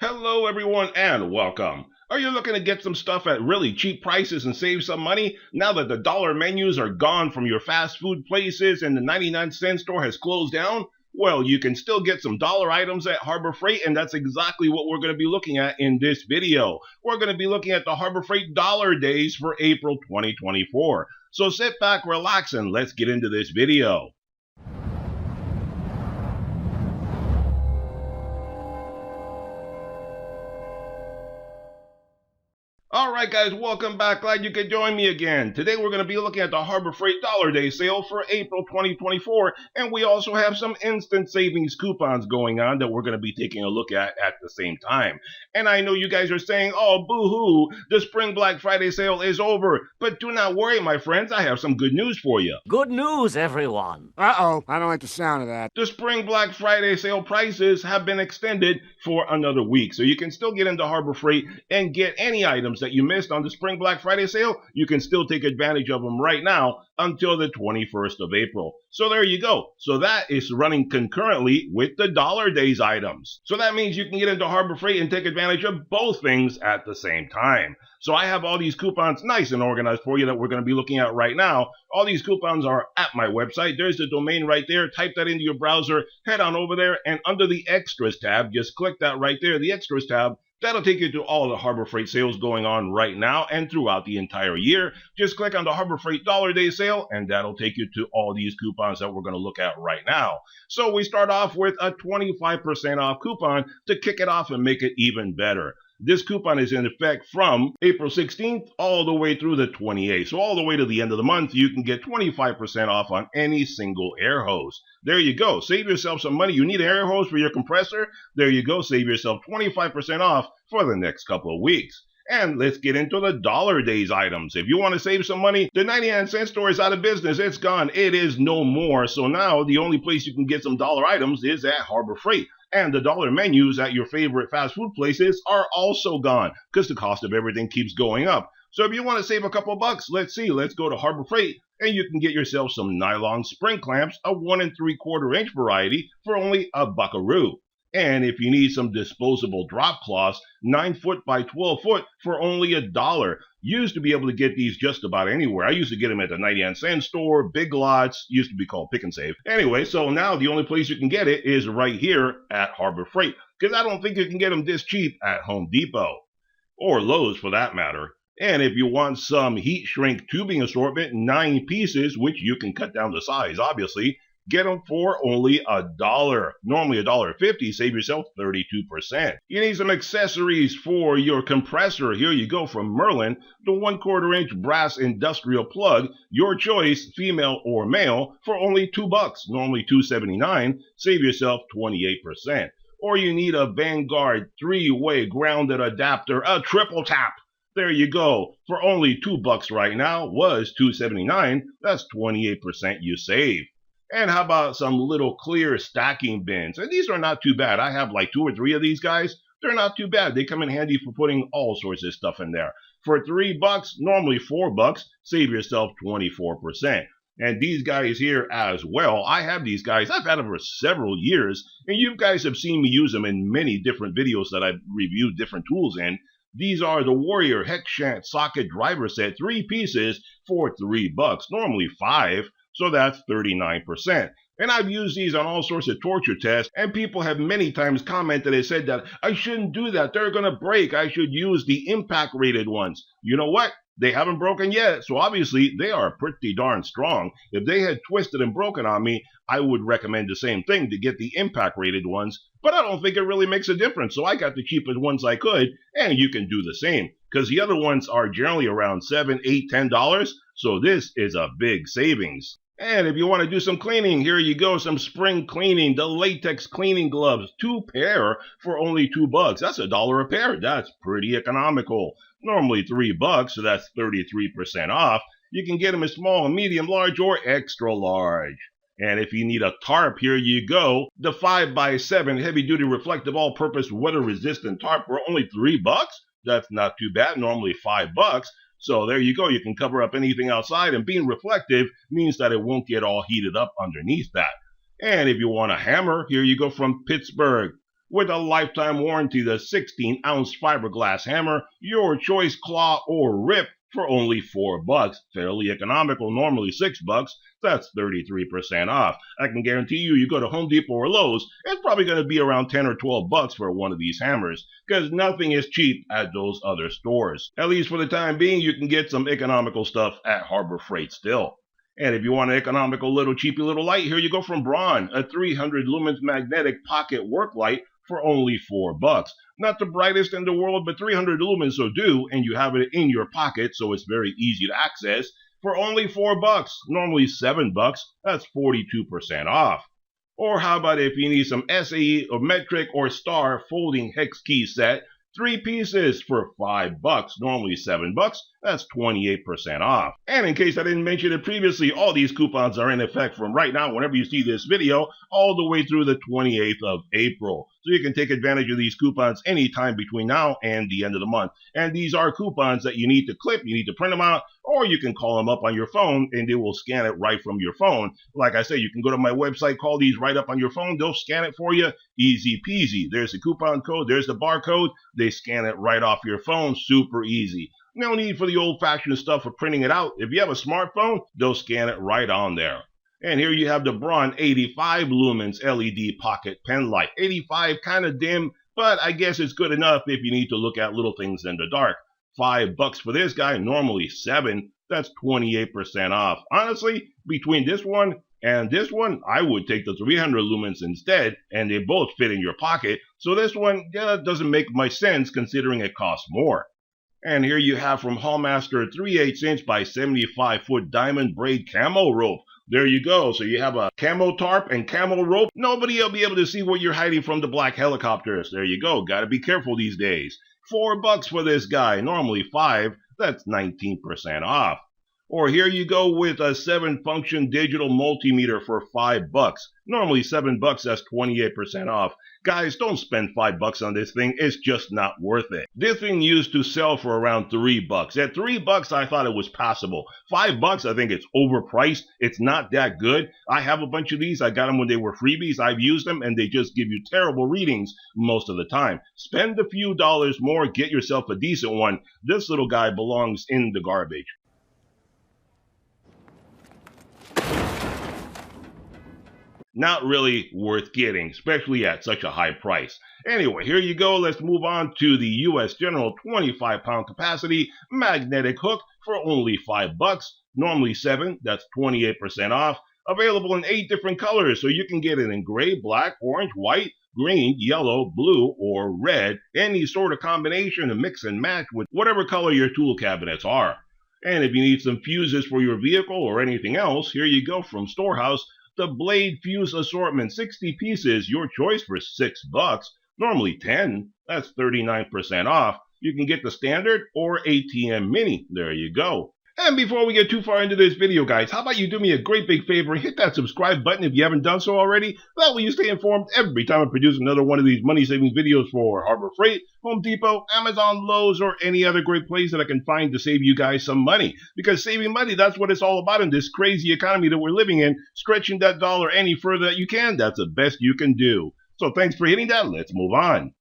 Hello, everyone, and welcome. Are you looking to get some stuff at really cheap prices and save some money now that the dollar menus are gone from your fast food places and the 99-cent store has closed down? Well, you can still get some dollar items at Harbor Freight, and that's exactly what we're going to be looking at in this video. We're going to be looking at the Harbor Freight Dollar Days for April 2024. So sit back, relax, and let's get into this video. Alright guys, welcome back. Glad you could join me again. Today we're going to be looking at the Harbor Freight Dollar Day sale for April 2024, and we also have some instant savings coupons going on that we're going to be taking a look at the same time. And I know you guys are saying, oh boo-hoo, the Spring Black Friday sale is over, but do not worry my friends, I have some good news for you. Good news, everyone. Uh-oh, I don't like the sound of that. The Spring Black Friday sale prices have been extended for another week, so you can still get into Harbor Freight and get any items that you missed on the Spring Black Friday sale. You can still take advantage of them right now until the 21st of April. So there you go. So that is running concurrently with the Dollar Days items. So that means you can get into Harbor Freight and take advantage of both things at the same time. So I have all these coupons nice and organized for you that we're going to be looking at right now. All these coupons are at my website. There's the domain right there. Type that into your browser, head on over there, and under the Extras tab, just click that right there, the Extras tab. That'll take you to all the Harbor Freight sales going on right now and throughout the entire year. Just click on the Harbor Freight Dollar Day sale, and that'll take you to all these coupons that we're going to look at right now. So we start off with a 25% off coupon to kick it off and make it even better. This coupon is in effect from April 16th all the way through the 28th. So all the way to the end of the month, you can get 25% off on any single air hose. There you go. Save yourself some money. You need an air hose for your compressor? There you go. Save yourself 25% off for the next couple of weeks. And let's get into the Dollar Days items. If you want to save some money, the 99-cent store is out of business. It's gone. It is no more. So now the only place you can get some dollar items is at Harbor Freight. And the dollar menus at your favorite fast food places are also gone because the cost of everything keeps going up. So if you want to save a couple bucks, let's go to Harbor Freight and you can get yourself some nylon spring clamps, a 1 3/4 inch variety for only a buckaroo. And if you need some disposable drop cloths, 9 foot by 12 foot for only $1. Used to be able to get these just about anywhere. I used to get them at the 99-cent store, Big Lots, used to be called Pick and Save. Anyway, so now the only place you can get it is right here at Harbor Freight, because I don't think you can get them this cheap at Home Depot, or Lowe's for that matter. And if you want some heat shrink tubing assortment, 9 pieces, which you can cut down the size, obviously, get them for only $1. Normally $1.50, save yourself 32%. You need some accessories for your compressor. Here you go from Merlin, the 1/4 inch brass industrial plug, your choice, female or male, for only $2. Normally $2.79, save yourself 28%. Or you need a Vanguard 3-way grounded adapter, a triple tap. There you go. For only $2 right now, was $2.79. That's 28% you save. And how about some little clear stacking bins? And these are not too bad. I have like 2 or 3 of these guys. They're not too bad. They come in handy for putting all sorts of stuff in there. For $3, normally $4, save yourself 24%. And these guys here as well, I have these guys. I've had them for several years, and you guys have seen me use them in many different videos that I've reviewed different tools in. These are the Warrior Hex Shank Socket Driver Set, 3 pieces for $3, normally $5. So that's 39%. And I've used these on all sorts of torture tests, and people have many times commented and said that I shouldn't do that. They're going to break. I should use the impact rated ones. You know what? They haven't broken yet, so obviously they are pretty darn strong. If they had twisted and broken on me, I would recommend the same thing, to get the impact rated ones, but I don't think it really makes a difference, so I got the cheapest ones I could, and you can do the same, because the other ones are generally around $7, $8, $10, so this is a big savings. And if you want to do some cleaning, here you go, some spring cleaning, the latex cleaning gloves, 2 pair for only $2. That's $1 a pair. That's pretty economical. Normally $3, so that's 33% off. You can get them as small, medium, large, or extra large. And if you need a tarp, here you go. The 5x7 heavy-duty reflective all-purpose weather-resistant tarp for only $3. That's not too bad. Normally $5. So there you go. You can cover up anything outside, and being reflective means that it won't get all heated up underneath that. And if you want a hammer, here you go from Pittsburgh. with a lifetime warranty, the 16-ounce fiberglass hammer, your choice claw or rip, for only $4. Fairly economical, normally $6. That's 33% off. I can guarantee you go to Home Depot or Lowe's, it's probably going to be around 10 or 12 bucks for one of these hammers, because nothing is cheap at those other stores. At least for the time being, you can get some economical stuff at Harbor Freight still. And if you want an economical little cheapy little light, here you go from Braun, a 300 lumens magnetic pocket work light for only $4. Not the brightest in the world, but 300 lumens will do, and you have it in your pocket, so it's very easy to access for only $4. Normally $7. That's 42% off. Or how about if you need some SAE or metric or star folding hex key set, 3 pieces for $5, normally $7. That's 28% off. And in case I didn't mention it previously, all these coupons are in effect from right now, whenever you see this video, all the way through the 28th of April. So you can take advantage of these coupons anytime between now and the end of the month. And these are coupons that you need to clip, you need to print them out, or you can call them up on your phone and they will scan it right from your phone. Like I said, you can go to my website, call these right up on your phone, they'll scan it for you, easy peasy. There's the coupon code, there's the barcode, they scan it right off your phone, super easy. No need for the old-fashioned stuff of printing it out. If you have a smartphone, they'll scan it right on there. And here you have the Braun 85 lumens LED pocket pen light. 85 kind of dim, but I guess it's good enough if you need to look at little things in the dark. $5 for this guy, normally $7. That's 28% off. Honestly, between this one and this one, I would take the 300 lumens instead, and they both fit in your pocket. So this one doesn't make much sense considering it costs more. And here you have from Hallmaster 3/8 inch by 75 foot diamond braid camo rope. There you go. So you have a camo tarp and camo rope. Nobody will be able to see what you're hiding from the black helicopters. There you go. Gotta be careful these days. $4 for this guy. Normally $5. That's 19% off. Or here you go with a 7-function digital multimeter for $5. Normally $7. That's 28% off. Guys, don't spend $5 on this thing. It's just not worth it. This thing used to sell for around $3. At $3, I thought it was passable. $5, I think it's overpriced. It's not that good. I have a bunch of these. I got them when they were freebies. I've used them, and they just give you terrible readings most of the time. Spend a few dollars more. Get yourself a decent one. This little guy belongs in the garbage. Not really worth getting, especially at such a high price. Anyway, here you go. Let's move on to the U.S. General 25-pound capacity magnetic hook for only $5. Normally $7. That's 28% off. Available in 8 different colors, so you can get it in gray, black, orange, white, green, yellow, blue, or red. Any sort of combination to mix and match with whatever color your tool cabinets are. And if you need some fuses for your vehicle or anything else, here you go from Storehouse. The Blade Fuse Assortment, 60 pieces, your choice for $6. Normally $10. That's 39% off. You can get the standard or ATM Mini. There you go. And before we get too far into this video, guys, how about you do me a great big favor and hit that subscribe button if you haven't done so already? That way you stay informed every time I produce another one of these money-saving videos for Harbor Freight, Home Depot, Amazon, Lowe's, or any other great place that I can find to save you guys some money. Because saving money, that's what it's all about in this crazy economy that we're living in. Stretching that dollar any further that you can, that's the best you can do. So thanks for hitting that. Let's move on.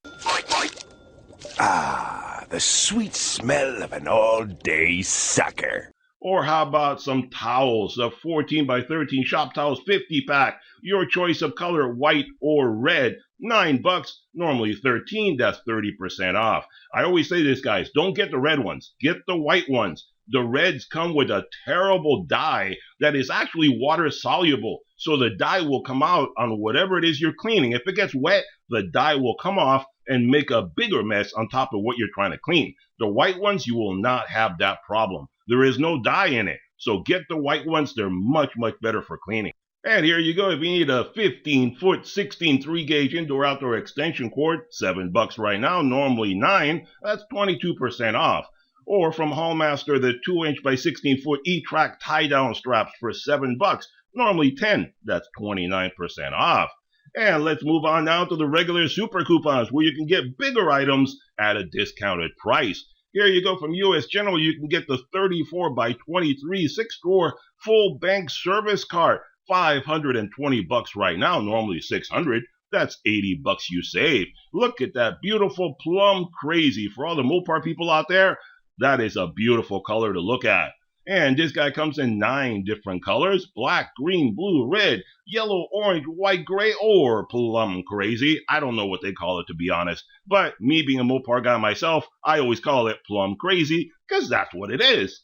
Ah, the sweet smell of an all-day sucker. Or how about some towels, a 14 by 13 shop towels 50 pack, your choice of color, white or red, $9, normally $13, that's 30% off. I always say this, guys, don't get the red ones, get the white ones. The reds come with a terrible dye that is actually water soluble, so the dye will come out on whatever it is you're cleaning. If it gets wet, the dye will come off and make a bigger mess on top of what you're trying to clean. The white ones, you will not have that problem. There is no dye in it, so get the white ones. They're much, much better for cleaning. And here you go. If you need a 15-foot, 16 3-gauge indoor-outdoor extension cord, $7 right now, normally $9. That's 22% off. Or from Hallmaster, the 2-inch by 16-foot E-Track tie-down straps for $7, normally $10. That's 29% off. And let's move on now to the regular super coupons where you can get bigger items at a discounted price. Here you go from U.S. General. You can get the 34 by 23 6-drawer full bank service cart, $520 right now, normally $600. that's 80 bucks you save. Look at that beautiful plum crazy. For all the Mopar people out there, that is a beautiful color to look at. And this guy comes in 9 different colors: black, green, blue, red, yellow, orange, white, gray, or plum crazy. I don't know what they call it, to be honest. But me being a Mopar guy myself, I always call it plum crazy because that's what it is.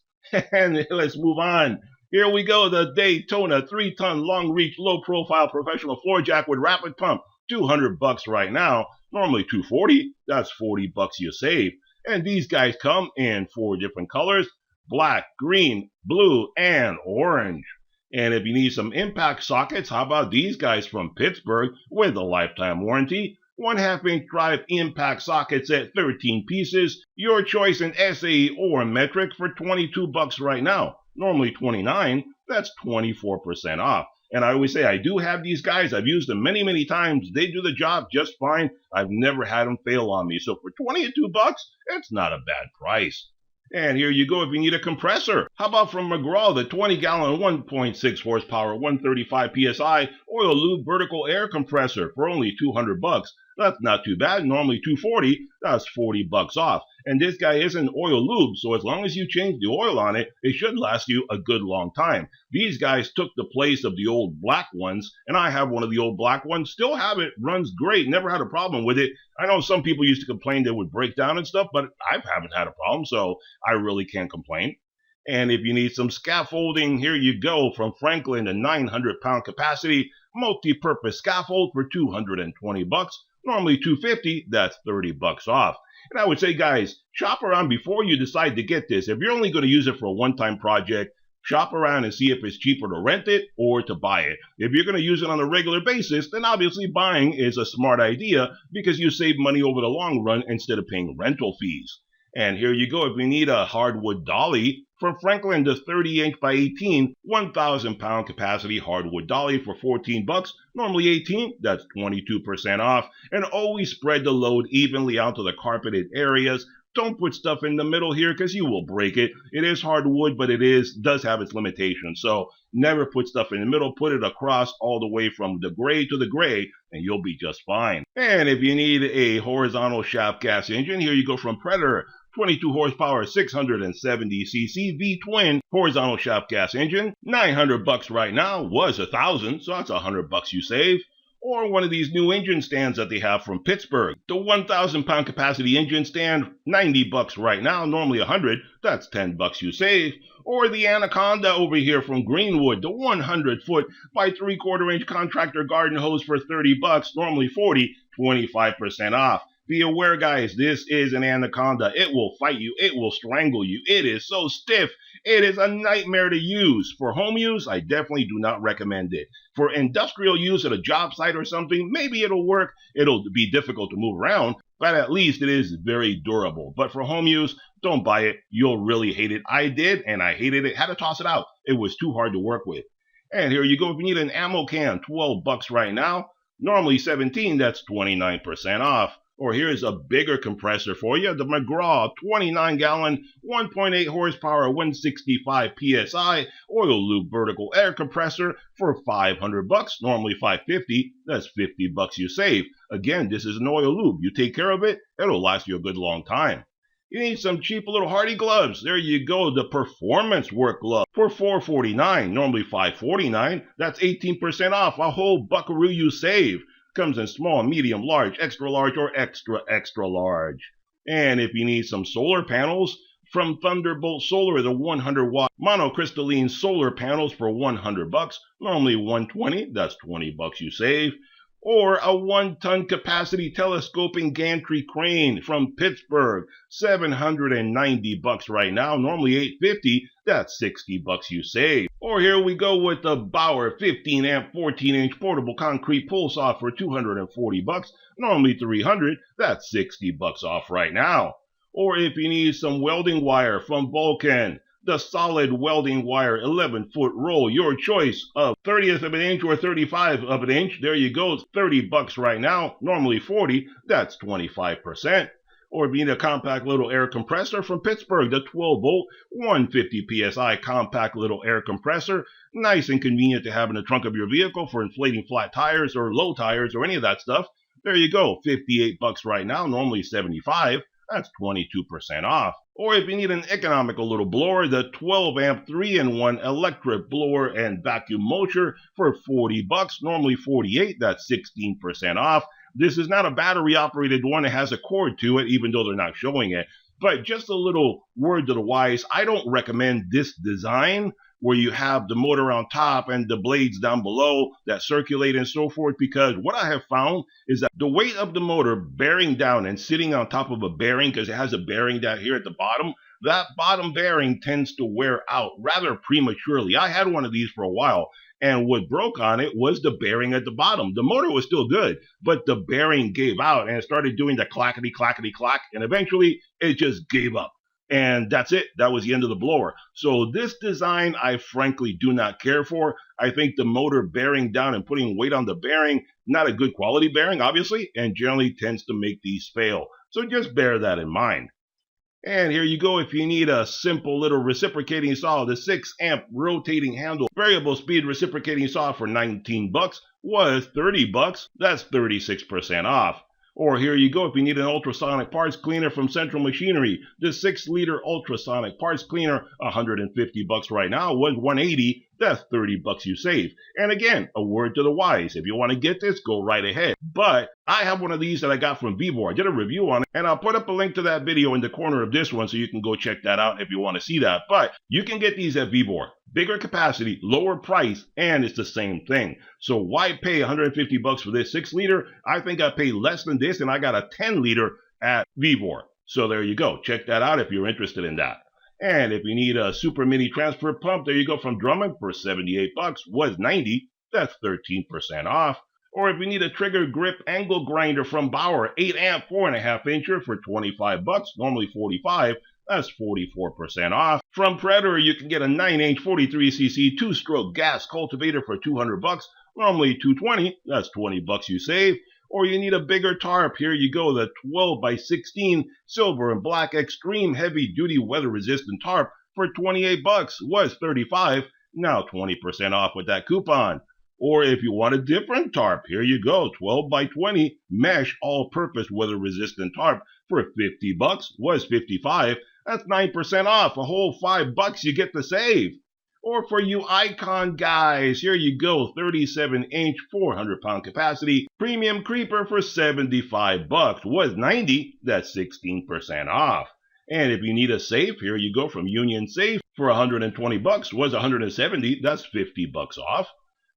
And let's move on. Here we go, the Daytona 3-ton long-reach, low-profile professional floor jack with rapid pump. 200 bucks right now. Normally 240. That's 40 bucks you save. And these guys come in 4 different colors: black, green, blue, and orange. And if you need some impact sockets, how about these guys from Pittsburgh with a lifetime warranty? 1/2-inch drive impact sockets at 13 pieces. Your choice in SAE or metric for 22 bucks right now. Normally 29. That's 24% off. And I always say I do have these guys. I've used them many, many times. They do the job just fine. I've never had them fail on me. So for 22 bucks, it's not a bad price. And here you go if you need a compressor. How about from McGraw, the 20-gallon 1.6 horsepower 135 psi oil lube vertical air compressor for only 200 bucks. That's not too bad. Normally 240. That's 40 bucks off. And this guy isn't oil lube, so as long as you change the oil on it, it should last you a good long time. These guys took the place of the old black ones, and I have one of the old black ones. Still have it. Runs great. Never had a problem with it. I know some people used to complain they would break down and stuff, but I haven't had a problem, so I really can't complain. And if you need some scaffolding, here you go from Franklin, a 900-pound capacity multi-purpose scaffold for 220 bucks. Normally 250. That's 30 bucks off. And I would say, guys, shop around before you decide to get this. If you're only going to use it for a one-time project, shop around and see if it's cheaper to rent it or to buy it. If you're going to use it on a regular basis, then obviously buying is a smart idea because you save money over the long run instead of paying rental fees. And here you go. If you need a hardwood dolly, from Franklin, the 30-inch by 18, 1,000-pound capacity hardwood dolly for 14 bucks. Normally 18. That's 22% off. And always spread the load evenly out to the carpeted areas. Don't put stuff in the middle here because you will break it. It is hardwood, but it does have its limitations. So never put stuff in the middle. Put it across all the way from the gray to the gray, and you'll be just fine. And if you need a horizontal shaft gas engine, here you go from Predator. 22 horsepower, 670 cc V-twin horizontal shaft gas engine. 900 bucks right now. Was 1,000, so that's 100 bucks you save. Or one of these new engine stands that they have from Pittsburgh. The 1,000-pound capacity engine stand, 90 bucks right now. Normally 100. That's 10 bucks you save. Or the Anaconda over here from Greenwood, the 100-foot by 3/4-inch contractor garden hose for 30 bucks. Normally 40, 25% off. Be aware, guys, this is an Anaconda. It will fight you. It will strangle you. It is so stiff. It is a nightmare to use. For home use, I definitely do not recommend it. For industrial use at a job site or something, maybe it'll work. It'll be difficult to move around, but at least it is very durable. But for home use, don't buy it. You'll really hate it. I did, and I hated it. Had to toss it out. It was too hard to work with. And here you go. If you need an ammo can, 12 bucks right now. Normally 17. That's 29% off. Or here's a bigger compressor for you, the McGraw 29-gallon, 1.8 horsepower, 165 psi oil lube vertical air compressor for 500 bucks. Normally 550. That's 50 bucks you save. Again, this is an oil lube. You take care of it, it'll last you a good long time. You need some cheap little Hardy gloves. There you go, the Performance Work glove for $449. Normally $549. That's 18% off. A whole buckaroo you save. Comes in small, medium, large, extra large, or extra, extra large. And if you need some solar panels, from Thunderbolt Solar, the 100-watt monocrystalline solar panels for 100 bucks. Normally 120. That's 20 bucks you save. Or a 1-ton capacity telescoping gantry crane from Pittsburgh, 790 bucks right now. Normally 850. That's 60 bucks you save. Or here we go with the Bauer 15-amp 14-inch portable concrete pull saw for 240 bucks. Normally 300. That's 60 bucks off right now. Or if you need some welding wire from Vulcan, the solid welding wire 11-foot roll, your choice of 30th of an inch or 35 of an inch. There you go, 30 bucks right now, normally 40. That's 25%. Or if you need a compact little air compressor from Pittsburgh, the 12-volt, 150 PSI compact little air compressor. Nice and convenient to have in the trunk of your vehicle for inflating flat tires or low tires or any of that stuff. There you go, 58 bucks right now, normally 75. That's 22% off. Or if you need an economical little blower, the 12 amp 3-in-1 electric blower and vacuum mulcher for 40 bucks, normally 48, that's 16% off. This is not a battery operated one, it has a cord to it, even though they're not showing it. But just a little word to the wise, I don't recommend this design where you have the motor on top and the blades down below that circulate and so forth, because what I have found is that the weight of the motor bearing down and sitting on top of a bearing, because it has a bearing down here at the bottom, that bottom bearing tends to wear out rather prematurely. I had one of these for a while, and what broke on it was the bearing at the bottom. The motor was still good, but the bearing gave out and it started doing the clackety clackety clack, and eventually it just gave up. And that's it. That was the end of the blower. So this design, I frankly do not care for. I think the motor bearing down and putting weight on the bearing, not a good quality bearing, obviously, and generally tends to make these fail. So just bear that in mind. And here you go if you need a simple little reciprocating saw. The 6 amp rotating handle variable speed reciprocating saw for 19 bucks was 30 bucks. That's 36% off. Or here you go if you need an ultrasonic parts cleaner from Central Machinery. The 6-liter ultrasonic parts cleaner, 150 bucks right now, was 180. That's 30 bucks you save. And again, a word to the wise. If you want to get this, go right ahead. But I have one of these that I got from Vevor. I did a review on it, and I'll put up a link to that video in the corner of this one so you can go check that out if you want to see that. But you can get these at Vevor. Bigger capacity, lower price, and it's the same thing. So why pay 150 bucks for this 6-liter? I think I paid less than this, and I got a 10-liter at Vevor. So there you go. Check that out if you're interested in that. And if you need a super mini transfer pump, there you go from Drummond for 78 bucks, was 90. That's 13% off. Or if you need a trigger grip angle grinder from Bauer, 8 amp 4.5 incher for 25 bucks, normally 45. That's 44% off. From Predator, you can get a 9-inch 43cc 2-stroke gas cultivator for 200 bucks, normally 220. That's 20 bucks you save. Or you need a bigger tarp, here you go, the 12 by 16 silver and black extreme heavy duty weather resistant tarp for 28 bucks, was 35, now 20% off with that coupon. Or if you want a different tarp, here you go, 12 by 20 mesh all-purpose weather resistant tarp for 50 bucks, was 55, that's 9% off, a whole 5 bucks you get to save. Or for you Icon guys, here you go, 37-inch, 400-pound capacity, premium creeper for 75 bucks, was 90, that's 16% off. And if you need a safe, here you go from Union Safe for 120 bucks, was 170, that's 50 bucks off.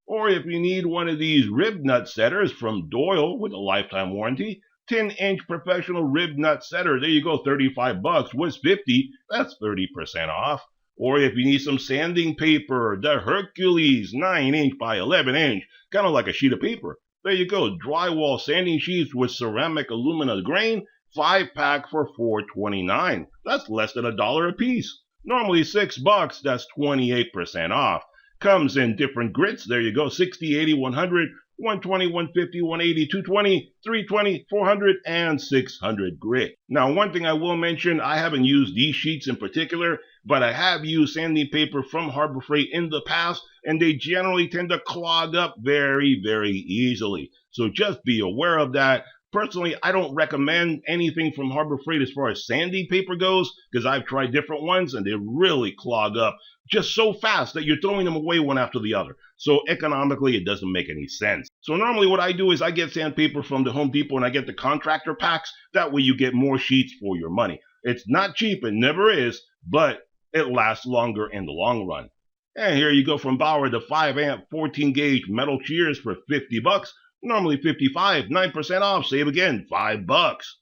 Or if you need one of these rib nut setters from Doyle with a lifetime warranty, 10-inch professional rib nut setter, there you go, 35 bucks, was 50, that's 30% off. Or if you need some sanding paper, the Hercules 9-inch by 11-inch, kind of like a sheet of paper. There you go, drywall sanding sheets with ceramic alumina grain, 5-pack for $4.29. That's less than $1 a piece. Normally 6 bucks, that's 28% off. Comes in different grits, there you go, 60, 80, 100, 120, 150, 180, 220, 320, 400, and 600 grit. Now, one thing I will mention, I haven't used these sheets in particular, but I have used sanding paper from Harbor Freight in the past, and they generally tend to clog up very, very easily. So just be aware of that. Personally, I don't recommend anything from Harbor Freight as far as sanding paper goes, because I've tried different ones and they really clog up just so fast that you're throwing them away one after the other. So economically, it doesn't make any sense. So normally what I do is I get sandpaper from the Home Depot and I get the contractor packs. That way you get more sheets for your money. It's not cheap, it never is, but it lasts longer in the long run. And here you go from Bauer, the 5 amp 14 gauge metal shears for 50 bucks. Normally 55, 9% off, save again, 5 bucks.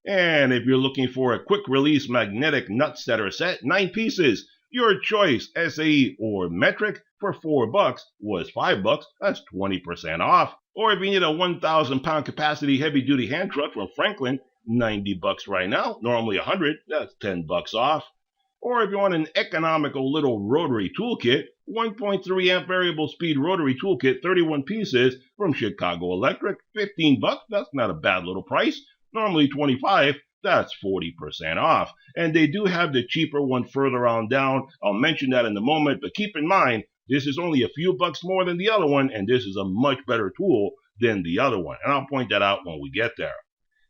And if you're looking for a quick release magnetic nut setter set, 9 pieces, your choice, SAE or metric, for 4 bucks, was 5 bucks, that's 20% off. Or if you need a 1,000 pound capacity heavy duty hand truck from Franklin, 90 bucks right now, normally 100, that's 10 bucks off. Or if you want an economical little rotary toolkit, 1.3 amp variable speed rotary toolkit, 31 pieces from Chicago Electric, 15 bucks, that's not a bad little price. Normally 25, that's 40% off. And they do have the cheaper one further on down. I'll mention that in a moment, but keep in mind, this is only a few bucks more than the other one, and this is a much better tool than the other one. And I'll point that out when we get there.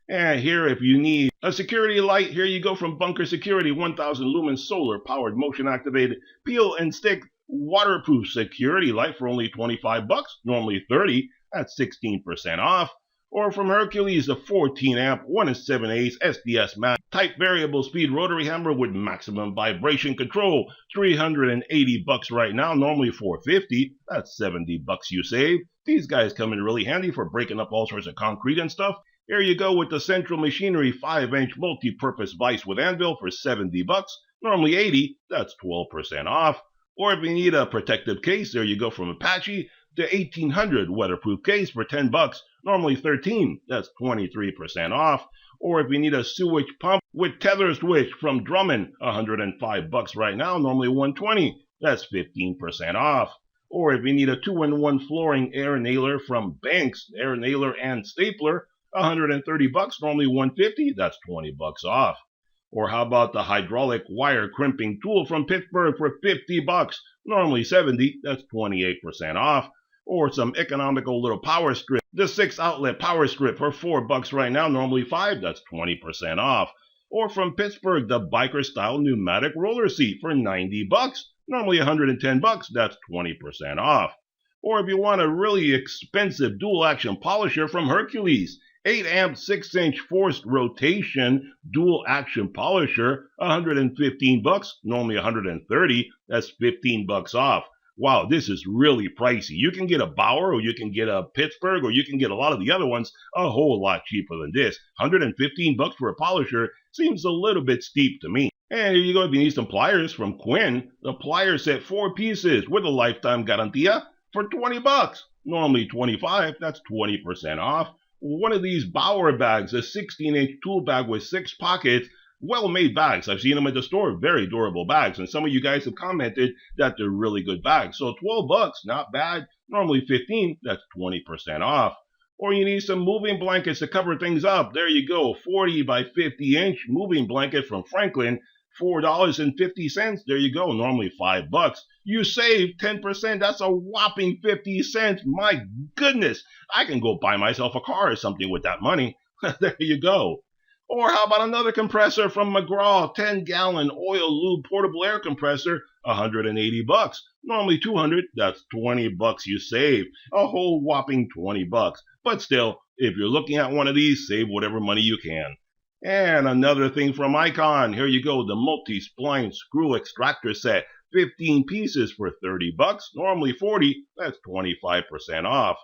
And here, if you need a security light, here you go from Bunker Security, 1000 lumen solar powered motion activated peel and stick waterproof security light for only 25 bucks, normally 30. That's 16% off. Or from Hercules, the 14 amp 1 7/8 SDS Max type variable speed rotary hammer with maximum vibration control, 380 bucks right now, normally 450. That's 70 bucks you save. These guys come in really handy for breaking up all sorts of concrete and stuff. Here you go with the Central Machinery 5-inch multi-purpose vise with anvil for 70 bucks, normally 80. That's 12% off. Or if you need a protective case, there you go from Apache, the 1800 weatherproof case for 10 bucks, normally 13. That's 23% off. Or if you need a sewage pump with tether switch from Drummond, 105 bucks right now, normally 120. That's 15% off. Or if you need a 2-in-1 flooring air nailer from Banks, air nailer and stapler, 130 bucks, normally 150. That's 20 bucks off. Or how about the hydraulic wire crimping tool from Pittsburgh for 50 bucks, normally 70. That's 28% off. Or some economical little power strip, the 6-outlet power strip for 4 bucks right now, normally 5. That's 20% off. Or from Pittsburgh, the biker style pneumatic roller seat for 90 bucks, normally 110 bucks. That's 20% off. Or if you want a really expensive dual action polisher from Hercules, 8 amp 6-inch forced rotation dual action polisher, 115 bucks, normally 130. That's 15 bucks off. Wow, this is really pricey. You can get a Bauer, or you can get a Pittsburgh, or you can get a lot of the other ones a whole lot cheaper than this. 115 bucks for a polisher seems a little bit steep to me. And here you go, if you need some pliers from Quinn, the plier set 4 pieces with a lifetime garantía for 20 bucks. Normally 25, that's 20% off. One of these Bauer bags, a 16-inch tool bag with 6 pockets, well-made bags. I've seen them at the store, very durable bags, and some of you guys have commented that they're really good bags. So 12 bucks, not bad. Normally 15, that's 20% off. Or you need some moving blankets to cover things up. There you go, 40 by 50-inch moving blanket from Franklin, $4.50. There you go, normally 5 bucks. You save 10%. That's a whopping 50 cents. My goodness, I can go buy myself a car or something with that money. There you go. Or how about another compressor from McGraw, 10-gallon oil lube portable air compressor, 180 bucks. Normally 200, that's 20 bucks you save. A whole whopping 20 bucks. But still, if you're looking at one of these, save whatever money you can. And another thing from Icon, here you go, the multi-spline screw extractor set, 15 pieces for 30 bucks, normally 40, that's 25% off.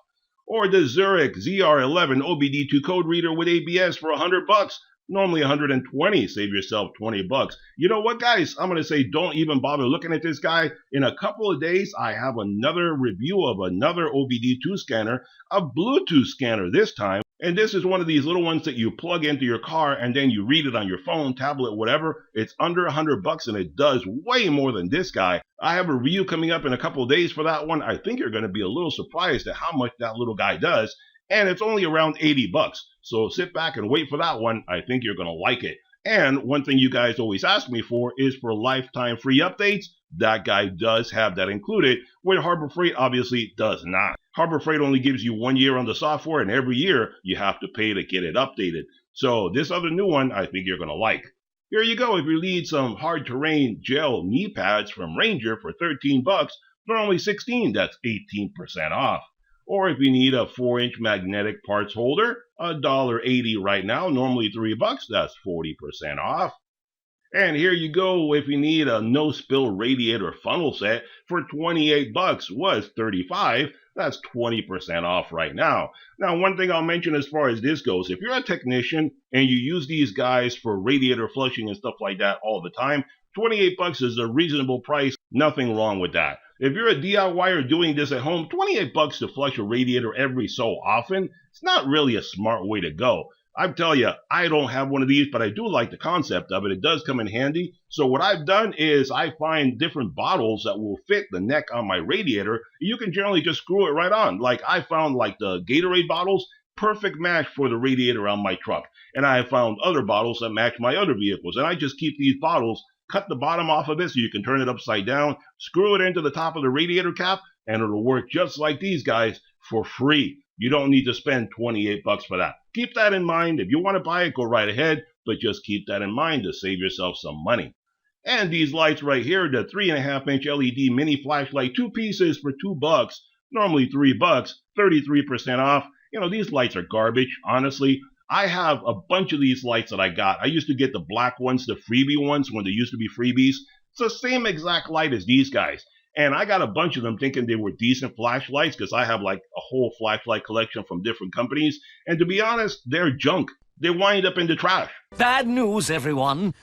Or the Zurich ZR11 OBD2 code reader with ABS for 100 bucks, normally 120, save yourself 20 bucks. You know what, guys? I'm going to say don't even bother looking at this guy. In a couple of days, I have another review of another OBD2 scanner, a Bluetooth scanner this time. And this is one of these little ones that you plug into your car and then you read it on your phone, tablet, whatever. It's under 100 bucks and it does way more than this guy. I have a review coming up in a couple of days for that one. I think you're going to be a little surprised at how much that little guy does. And it's only around 80 bucks. So sit back and wait for that one. I think you're going to like it. And one thing you guys always ask me for is for lifetime free updates. That guy does have that included, where Harbor Freight obviously does not. Harbor Freight only gives you 1 year on the software, and every year you have to pay to get it updated. So this other new one, I think you're going to like. Here you go. If you need some hard terrain gel knee pads from Ranger for 13 bucks, they're only 16. That's 18% off. Or if you need a 4-inch magnetic parts holder, $1.80 right now, normally 3 bucks, that's 40% off. And here you go, if you need a no-spill radiator funnel set for 28 bucks, was 35, that's 20% off right now. Now, one thing I'll mention as far as this goes, if you're a technician and you use these guys for radiator flushing and stuff like that all the time, 28 bucks is a reasonable price, nothing wrong with that. If you're a DIYer doing this at home, 28 bucks to flush a radiator every so often, it's not really a smart way to go. I tell you, I don't have one of these, but I do like the concept of it. It does come in handy. So what I've done is I find different bottles that will fit the neck on my radiator. You can generally just screw it right on. Like I found like the Gatorade bottles, perfect match for the radiator on my truck. And I have found other bottles that match my other vehicles. And I just keep these bottles, cut the bottom off of it so you can turn it upside down, screw it into the top of the radiator cap, and it'll work just like these guys for free. You don't need to spend $28 for that. Keep that in mind. If you want to buy it, go right ahead, but just keep that in mind to save yourself some money. And these lights right here, the 3.5-inch LED mini flashlight, 2 pieces for $2, normally $3, 33% off. You know, these lights are garbage, honestly. I have a bunch of these lights that I got. I used to get the black ones, the freebie ones, when they used to be freebies. It's the same exact light as these guys. And I got a bunch of them thinking they were decent flashlights because I have like a whole flashlight collection from different companies. And to be honest, they're junk. They wind up in the trash. Bad news, everyone.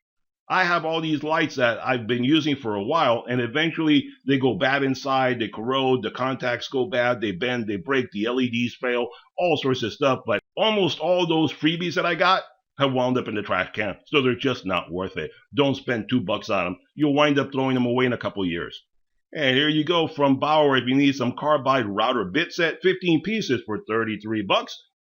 I have all these lights that I've been using for a while, and eventually they go bad inside, they corrode, the contacts go bad, they bend, they break, the LEDs fail, all sorts of stuff. But almost all those freebies that I got have wound up in the trash can, so they're just not worth it. Don't spend $2 on them. You'll wind up throwing them away in a couple years. And here you go from Bauer. If you need some carbide router bit set, 15 pieces for $33,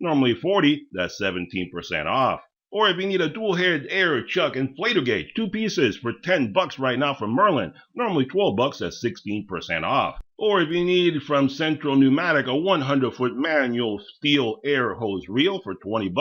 normally $40, that's 17% off. Or if you need a dual-headed air chuck inflator gauge, 2 pieces for $10 right now from Merlin, normally $12, that's 16% off. Or if you need from Central Pneumatic a 100-foot manual steel air hose reel for $20,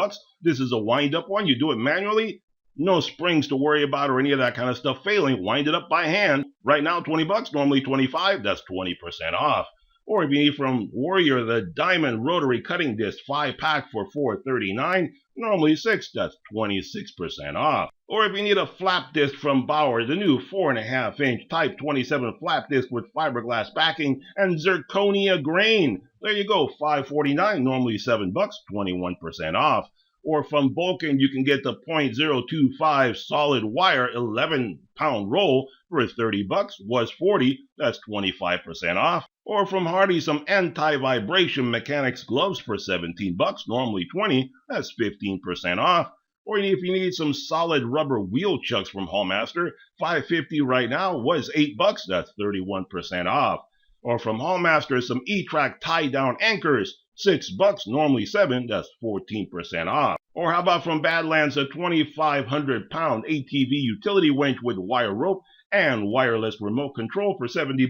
this is a wind-up one. You do it manually, no springs to worry about or any of that kind of stuff failing. Wind it up by hand. Right now, $20, normally $25, that's 20% off. Or if you need from Warrior the Diamond Rotary Cutting Disc 5-pack for $4.39, normally $6, that's 26% off. Or if you need a flap disc from Bauer, the new 4.5-inch Type 27 flap disc with fiberglass backing and zirconia grain. There you go, $5.49, normally $7, 21% off. Or from Vulcan, you can get the .025 solid wire 11-pound roll for $30, was $40, that's 25% off. Or from Hardy, some anti-vibration mechanics gloves for $17, normally $20, that's 15% off. Or if you need some solid rubber wheel chucks from Hallmaster, $5.50 right now, was $8, that's 31% off. Or from Hallmaster, some E-Track tie-down anchors, $6, normally $7, that's 14% off. Or how about from Badlands, a 2,500-pound ATV utility winch with wire rope and wireless remote control for $70,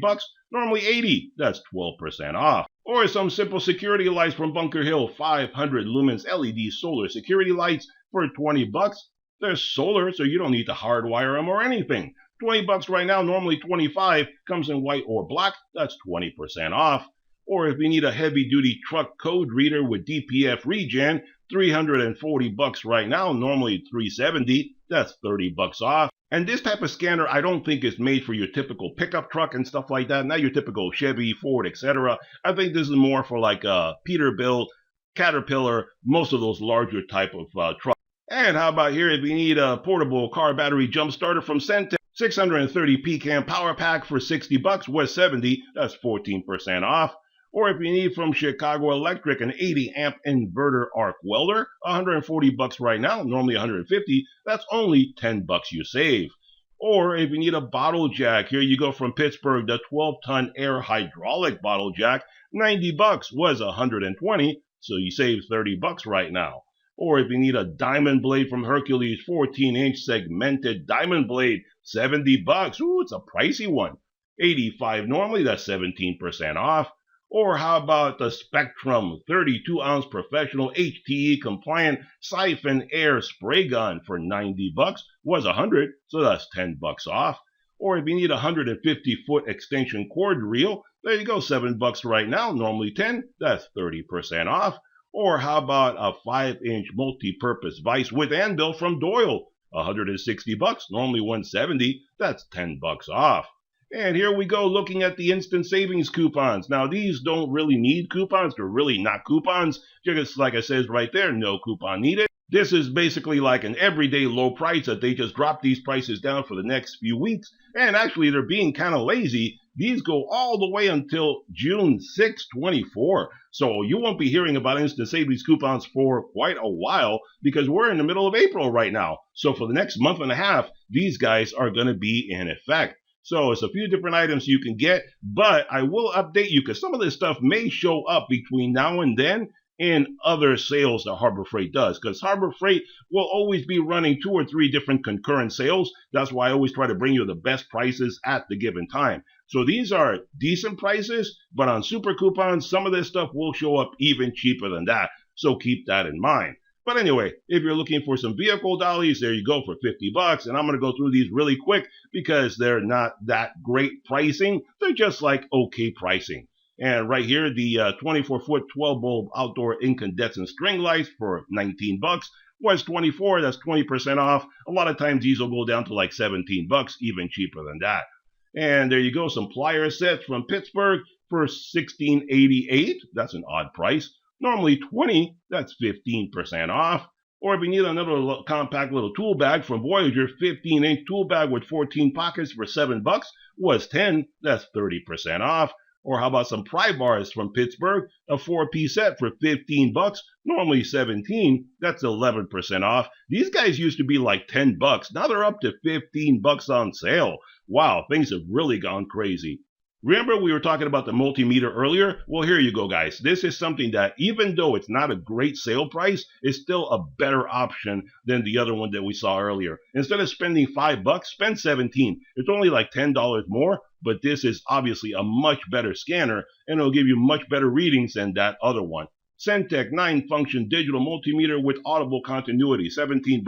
normally $80, that's 12% off. Or some simple security lights from Bunker Hill, 500 lumens LED solar security lights for $20. They're solar, so you don't need to hardwire them or anything. $20 right now, normally $25, comes in white or black, that's 20% off. Or if you need a heavy-duty truck code reader with DPF regen, $340 right now, normally $370, that's $30 off. And this type of scanner I don't think is made for your typical pickup truck and stuff like that, not your typical Chevy, Ford, etc. I think this is more for like Peterbilt, Caterpillar, most of those larger type of trucks. And how about here if you need a portable car battery jump starter from Centec, 630 PCAM power pack for $60, was $70, that's 14% off. Or if you need from Chicago Electric an 80-amp inverter arc welder, $140 right now, normally $150, that's only $10 you save. Or if you need a bottle jack, here you go from Pittsburgh, the 12-ton air hydraulic bottle jack, $90, was $120, so you save $30 right now. Or if you need a diamond blade from Hercules, 14-inch segmented diamond blade, $70, ooh, it's a pricey one. $85 normally, that's 17% off. Or how about the Spectrum 32-ounce professional HTE compliant siphon air spray gun for $90, was $100, so that's $10 off. Or if you need a 150-foot extension cord reel, there you go, $7 right now, normally $10, that's 30% off. Or how about a 5-inch multi-purpose vise with anvil from Doyle, $160, normally $170, that's $10 off. And here we go looking at the instant savings coupons. Now, these don't really need coupons. They're really not coupons. Just like I says right there, no coupon needed. This is basically like an everyday low price that they just drop these prices down for the next few weeks. And actually, they're being kind of lazy. These go all the way until June 6, 24. So you won't be hearing about instant savings coupons for quite a while because we're in the middle of April right now. So for the next month and a half, these guys are going to be in effect. So it's a few different items you can get, but I will update you because some of this stuff may show up between now and then. in other sales that Harbor Freight does, because Harbor Freight will always be running 2 or 3 different concurrent sales. That's why I always try to bring you the best prices at the given time. So these are decent prices, but on super coupons, some of this stuff will show up even cheaper than that. So keep that in mind. But anyway, if you're looking for some vehicle dollies, there you go for $50. And I'm going to go through these really quick because they're not that great pricing. They're just like okay pricing. And right here, the 24-foot 12-bulb outdoor incandescent string lights for $19 was $24. That's 20% off. A lot of times these will go down to like $17, even cheaper than that. And there you go, some plier sets from Pittsburgh for $16.88. That's an odd price. Normally $20, that's 15% off. Or if you need another compact little tool bag from Voyager, 15-inch tool bag with 14 pockets for $7 was $10. That's 30% off. Or how about some pry bars from Pittsburgh, a 4-piece set for $15, normally $17. That's 11% off. These guys used to be like $10. Now they're up to $15 on sale. Wow, things have really gone crazy. Remember we were talking about the multimeter earlier? Well, here you go, guys. This is something that, even though it's not a great sale price, is still a better option than the other one that we saw earlier. Instead of spending $5, spend $17. It's only like $10 more, but this is obviously a much better scanner, and it'll give you much better readings than that other one. Centec 9-function digital multimeter with audible continuity, $17.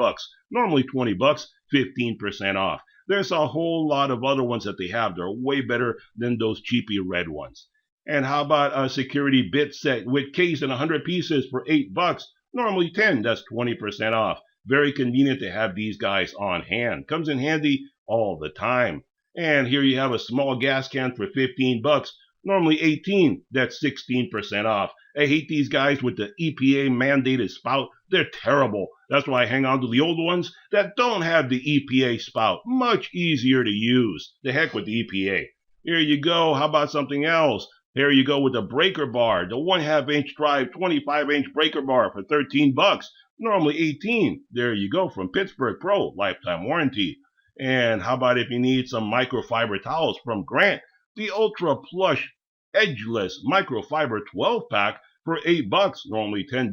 Normally $20, 15% off. There's a whole lot of other ones that they have. They're way better than those cheapy red ones. And how about a security bit set with case and 100 pieces for $8? Normally $10. That's 20% off. Very convenient to have these guys on hand. Comes in handy all the time. And here you have a small gas can for $15. Normally $18. That's 16% off. I hate these guys with the EPA mandated spout. They're terrible. That's why I hang on to the old ones that don't have the EPA spout. Much easier to use. The heck with the EPA. Here you go. How about something else? Here you go with the breaker bar. The 1/2-inch drive 25-inch breaker bar for $13. Normally $18. There you go from Pittsburgh Pro. Lifetime warranty. And how about if you need some microfiber towels from Grant? The Ultra Plush Edgeless Microfiber 12-pack for $8. Normally $10.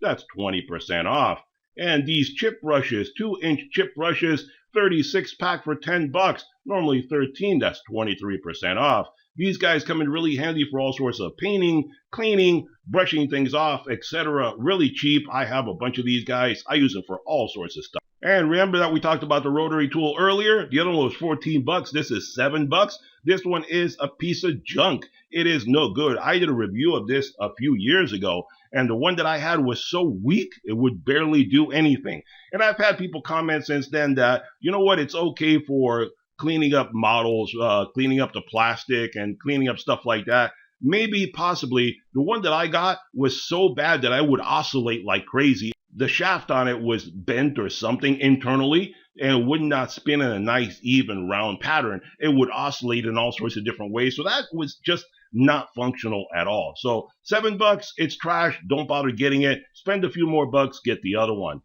That's 20% off. And these chip brushes, 2-inch chip brushes, 36-pack for $10. Normally $13. That's 23% off. These guys come in really handy for all sorts of painting, cleaning, brushing things off, etc. Really cheap. I have a bunch of these guys. I use them for all sorts of stuff. And remember that we talked about the rotary tool earlier? The other one was $14. This is $7. This one is a piece of junk. It is no good. I did a review of this a few years ago, and the one that I had was so weak, it would barely do anything. And I've had people comment since then that, you know what, it's okay for cleaning up models, cleaning up the plastic and cleaning up stuff like that. Maybe, possibly, the one that I got was so bad that I would oscillate like crazy. The shaft on it was bent or something internally, and it would not spin in a nice, even, round pattern. It would oscillate in all sorts of different ways. So that was just not functional at all. So $7, it's trash. Don't bother getting it. Spend a few more bucks, get the other one.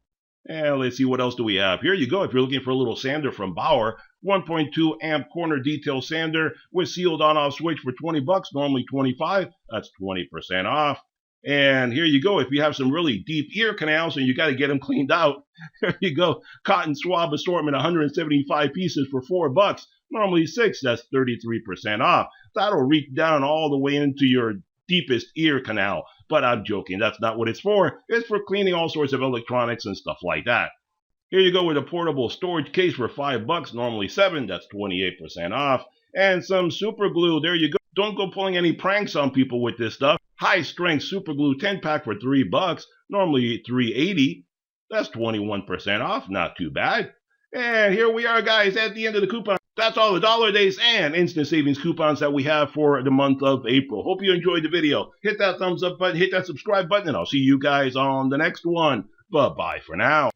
And let's see, what else do we have? Here you go. If you're looking for a little sander from Bauer, 1.2 amp corner detail sander with sealed on-off switch for $20, normally $25. That's 20% off. And here you go. If you have some really deep ear canals and you got to get them cleaned out, here you go. Cotton swab assortment, 175 pieces for $4. Normally $6. That's 33% off. That'll reach down all the way into your deepest ear canal. But I'm joking. That's not what it's for. It's for cleaning all sorts of electronics and stuff like that. Here you go with a portable storage case for $5. Normally $7. That's 28% off. And some super glue. There you go. Don't go pulling any pranks on people with this stuff. High strength super glue 10-pack for $3. Normally $3.80. That's 21% off. Not too bad. And here we are, guys, at the end of the coupon. That's all the dollar days and instant savings coupons that we have for the month of April. Hope you enjoyed the video. Hit that thumbs up button, hit that subscribe button, and I'll see you guys on the next one. Bye-bye for now.